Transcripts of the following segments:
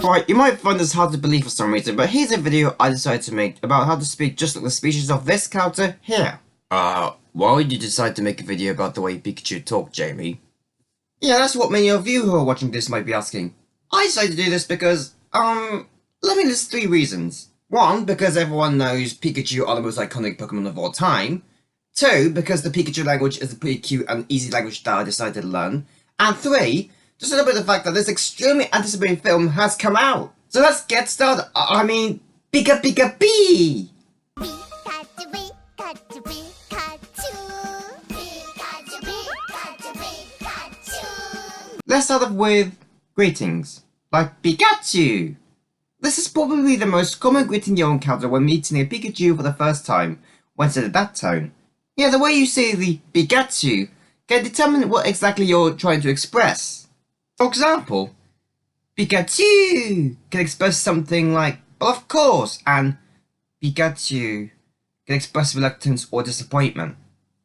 Right, you might find this hard to believe for some reason, but here's a video I decided to make about how to speak just like the species of this character here. Why would you decide to make a video about the way Pikachu talk, Jamie? Yeah, that's what many of you who are watching this might be asking. I decided to do this because, let me list 3 reasons. 1, because everyone knows Pikachu are the most iconic Pokemon of all time. 2, because the Pikachu language is a pretty cute and easy language that I decided to learn. And 3, just a little bit of the fact that this extremely anticipated film has come out. So let's get started. I mean, Pika-pika-pika! Pikachu, Pikachu, Pikachu. Pikachu, Pikachu, Pikachu. Let's start off with greetings, like Pikachu. This is probably the most common greeting you'll encounter when meeting a Pikachu for the first time, when said in that tone. Yeah, the way you say the Pikachu can determine what exactly you're trying to express. For example, Pikachu can express something like, of course, and Pikachu can express reluctance or disappointment.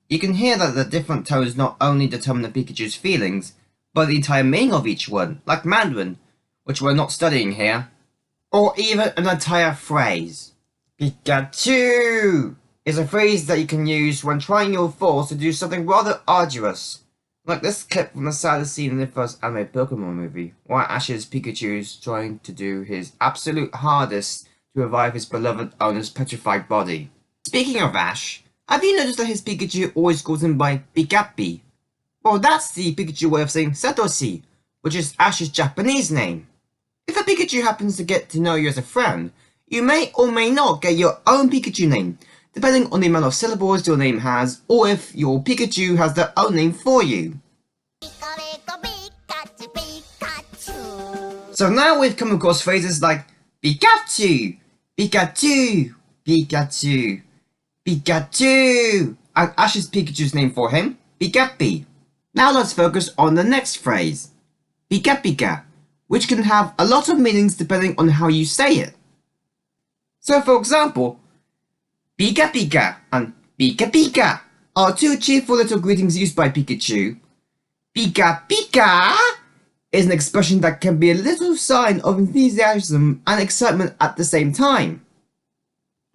You can hear that the different tones not only determine the Pikachu's feelings, but the entire meaning of each one, like Mandarin, which we're not studying here, or even an entire phrase. Pikachu is a phrase that you can use when trying your force to do something rather arduous. Like this clip from the saddest scene in the first anime Pokemon movie, where Ash's Pikachu is trying to do his absolute hardest to revive his beloved owner's petrified body. Speaking of Ash, have you noticed that his Pikachu always calls him by Pika-pika? Well, that's the Pikachu way of saying Satoshi, which is Ash's Japanese name. If a Pikachu happens to get to know you as a friend, you may or may not get your own Pikachu name, depending on the amount of syllables your name has, or if your Pikachu has their own name for you. Pikachu, Pikachu. So now we've come across phrases like Pikachu, Pikachu, Pikachu, Pikachu, and Ash's Pikachu's name for him, Pika-pika. Now let's focus on the next phrase, Pika-pika, which can have a lot of meanings depending on how you say it. So for example, Pika-pika and Pika-pika are 2 cheerful little greetings used by Pikachu. Pika-pika is an expression that can be a little sign of enthusiasm and excitement at the same time.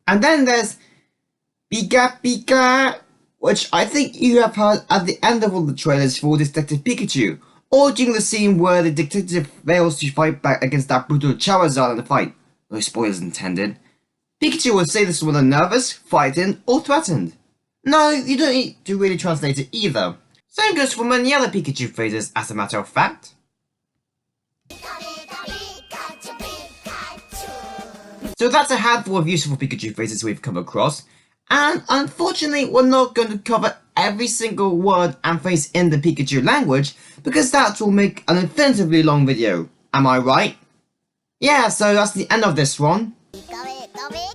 And then there's Pika-pika, which I think you have heard at the end of all the trailers for Detective Pikachu, or during the scene where the detective fails to fight back against that brutal Charizard in the fight. No spoilers intended. Pikachu would say this when they're nervous, frightened, or threatened. No, you don't need to really translate it either. Same goes for many other Pikachu phrases, as a matter of fact. So that's a handful of useful Pikachu phrases we've come across, and unfortunately we're not going to cover every single word and phrase in the Pikachu language, because that will make an infinitely long video. Am I right? Yeah, so that's the end of this one. Pika-pika,